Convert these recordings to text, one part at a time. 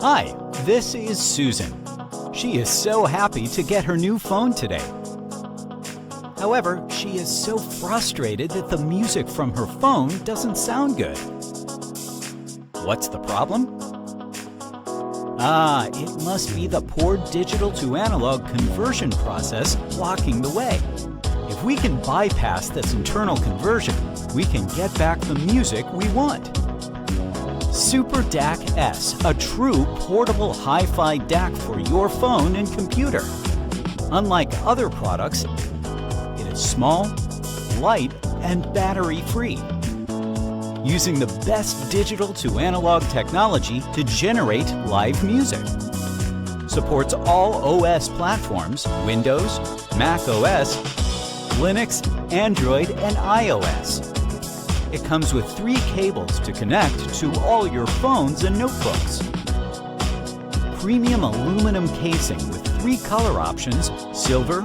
Hi, this is Susan. She is so happy to get her new phone today. However, she is so frustrated that the music from her phone doesn't sound good. What's the problem? It must be the poor digital to analog conversion process blocking the way. If we can bypass this internal conversion, we can get back the music we want. Super DAC S, a true portable hi-fi DAC for your phone and computer. Unlike other products, it is small, light, and battery-free. Using the best digital to analog technology to generate live music. Supports all OS platforms, Windows, Mac OS, Linux, Android, and iOS. It comes with 3 cables to connect to all your phones and notebooks. Premium aluminum casing with 3 color options, silver,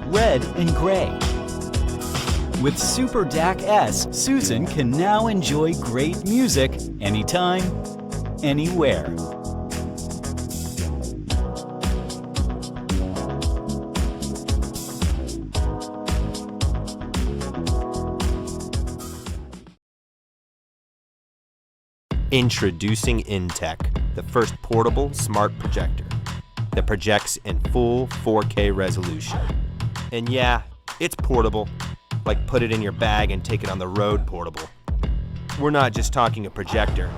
red, and gray. With Super DAC S, Susan can now enjoy great music anytime, anywhere. Introducing Intech, the first portable smart projector that projects in full 4K resolution. And yeah, it's portable, like put it in your bag and take it on the road portable. We're not just talking a projector.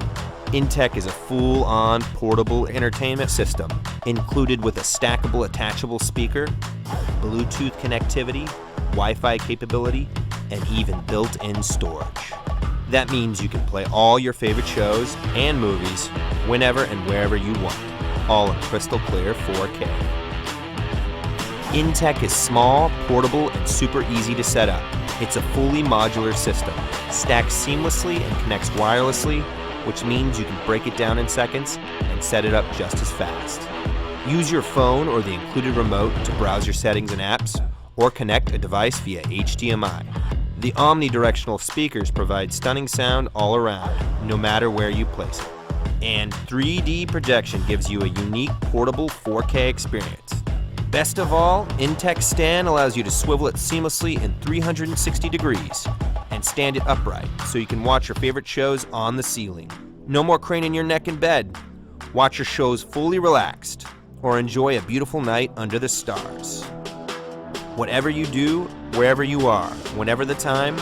Intech is a full-on portable entertainment system, included with a stackable attachable speaker, Bluetooth connectivity, Wi-Fi capability, and even built-in storage. That means you can play all your favorite shows and movies whenever and wherever you want, all in crystal clear 4K. Intech is small, portable, and super easy to set up. It's a fully modular system, stacks seamlessly and connects wirelessly, which means you can break it down in seconds and set it up just as fast. Use your phone or the included remote to browse your settings and apps, or connect a device via HDMI. The omnidirectional speakers provide stunning sound all around, no matter where you place it. And 3D projection gives you a unique portable 4K experience. Best of all, Intech stand allows you to swivel it seamlessly in 360 degrees and stand it upright so you can watch your favorite shows on the ceiling. No more craning your neck in bed. Watch your shows fully relaxed or enjoy a beautiful night under the stars. Whatever you do, wherever you are, whenever the time,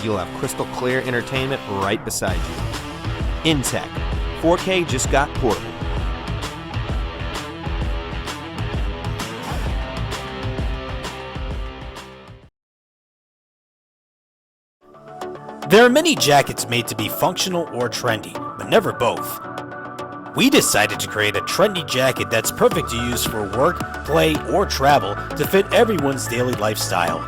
you'll have crystal clear entertainment right beside you. Intech, 4K just got portable. There are many jackets made to be functional or trendy, but never both. We decided to create a trendy jacket that's perfect to use for work, play, or travel to fit everyone's daily lifestyle.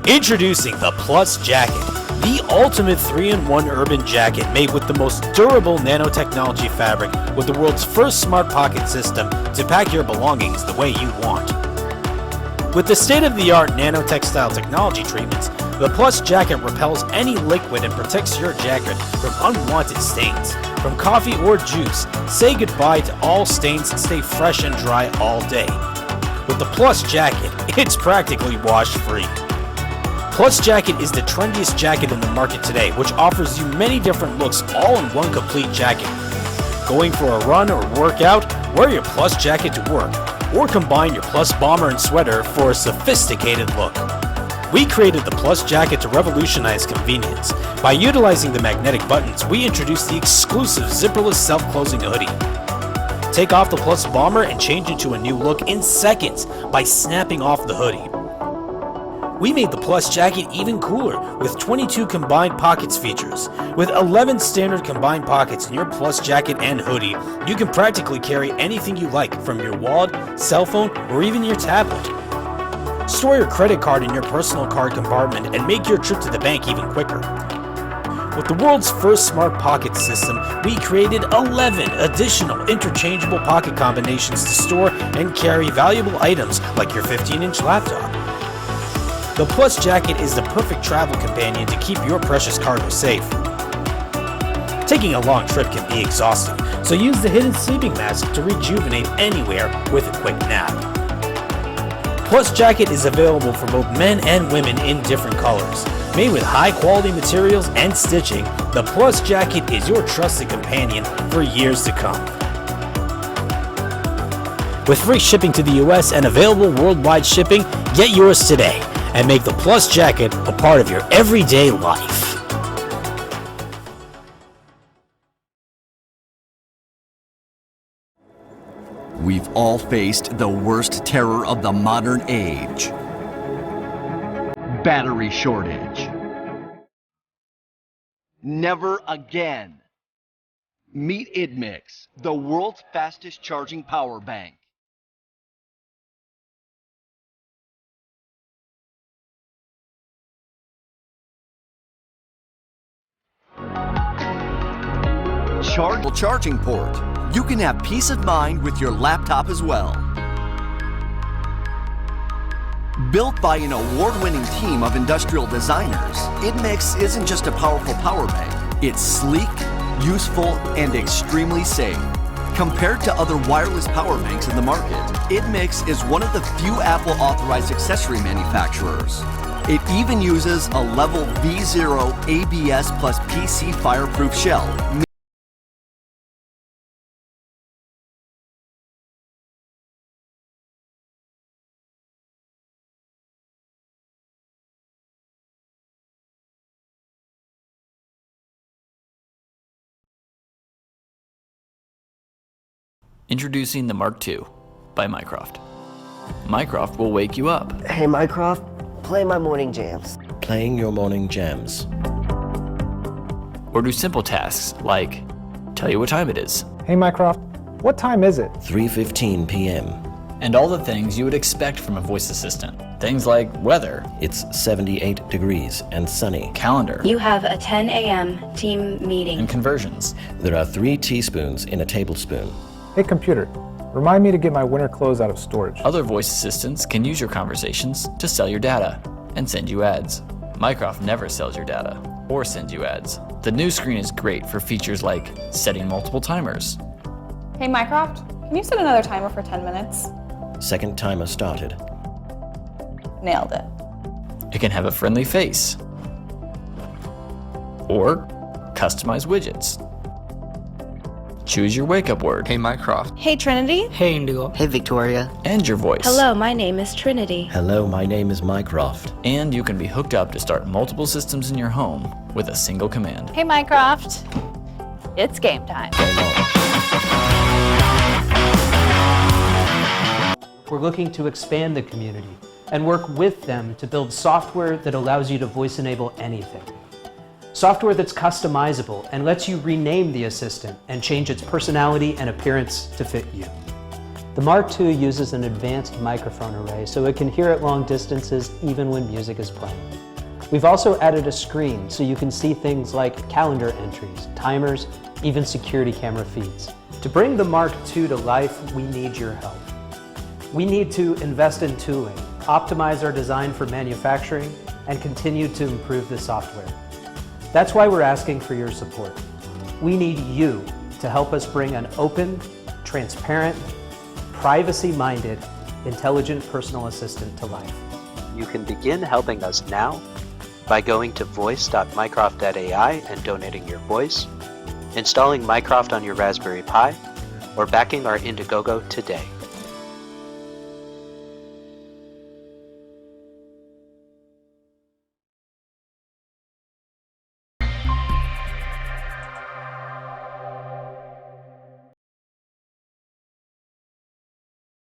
Introducing the Plus Jacket, the ultimate 3-in-1 urban jacket made with the most durable nanotechnology fabric with the world's first smart pocket system to pack your belongings the way you want. With the state-of-the-art nanotextile technology treatments, the Plus Jacket repels any liquid and protects your jacket from unwanted stains. From coffee or juice, say goodbye to all stains and stay fresh and dry all day. With the Plus Jacket, it's practically wash-free. Plus Jacket is the trendiest jacket in the market today, which offers you many different looks all in one complete jacket. Going for a run or workout? Wear your Plus Jacket to work, or combine your Plus bomber and sweater for a sophisticated look. We created the Plus Jacket to revolutionize convenience. By utilizing the magnetic buttons, we introduced the exclusive zipperless self-closing hoodie. Take off the Plus bomber and change into a new look in seconds by snapping off the hoodie. We made the Plus Jacket even cooler with 22 combined pockets features. With 11 standard combined pockets in your Plus Jacket and hoodie, you can practically carry anything you like, from your wallet, cell phone, or even your tablet. Store your credit card in your personal card compartment and make your trip to the bank even quicker. With the world's first smart pocket system, we created 11 additional interchangeable pocket combinations to store and carry valuable items like your 15-inch laptop. The Plus Jacket is the perfect travel companion to keep your precious cargo safe. Taking a long trip can be exhausting, so use the hidden sleeping mask to rejuvenate anywhere with a quick nap. Plus Jacket is available for both men and women in different colors. Made with high-quality materials and stitching, the Plus Jacket is your trusted companion for years to come. With free shipping to the US and available worldwide shipping, get yours today and make the Plus Jacket a part of your everyday life. We've all faced the worst terror of the modern age. Battery shortage. Never again. Meet IDMix, the world's fastest charging power bank. Charging port. You can have peace of mind with your laptop as well. Built by an award-winning team of industrial designers, IDMix isn't just a powerful power bank. It's sleek, useful, and extremely safe. Compared to other wireless power banks in the market, IDMix is one of the few Apple-authorized accessory manufacturers. It even uses a level V0 ABS plus PC fireproof shell. Introducing the Mark II by Mycroft. Mycroft will wake you up. Hey Mycroft, play my morning jams. Playing your morning jams. Or do simple tasks like tell you what time it is. Hey Mycroft, what time is it? 3:15 p.m. And all the things you would expect from a voice assistant. Things like weather. It's 78 degrees and sunny. Calendar. You have a 10 a.m. team meeting. And conversions. There are 3 teaspoons in a tablespoon. Hey computer, remind me to get my winter clothes out of storage. Other voice assistants can use your conversations to sell your data and send you ads. Mycroft never sells your data or sends you ads. The new screen is great for features like setting multiple timers. Hey Mycroft, can you set another timer for 10 minutes? Second timer started. Nailed it. It can have a friendly face or customize widgets. Choose your wake-up word. Hey Mycroft. Hey Trinity. Hey Indigo. Hey Victoria. And your voice. Hello, my name is Trinity. Hello, my name is Mycroft. And you can be hooked up to start multiple systems in your home with a single command. Hey Mycroft, it's game time. We're looking to expand the community and work with them to build software that allows you to voice enable anything. Software that's customizable and lets you rename the assistant and change its personality and appearance to fit you. The Mark II uses an advanced microphone array so it can hear at long distances even when music is playing. We've also added a screen so you can see things like calendar entries, timers, even security camera feeds. To bring the Mark II to life, we need your help. We need to invest in tooling, optimize our design for manufacturing, and continue to improve the software. That's why we're asking for your support. We need you to help us bring an open, transparent, privacy-minded, intelligent personal assistant to life. You can begin helping us now by going to voice.mycroft.ai and donating your voice, installing Mycroft on your Raspberry Pi, or backing our Indiegogo today.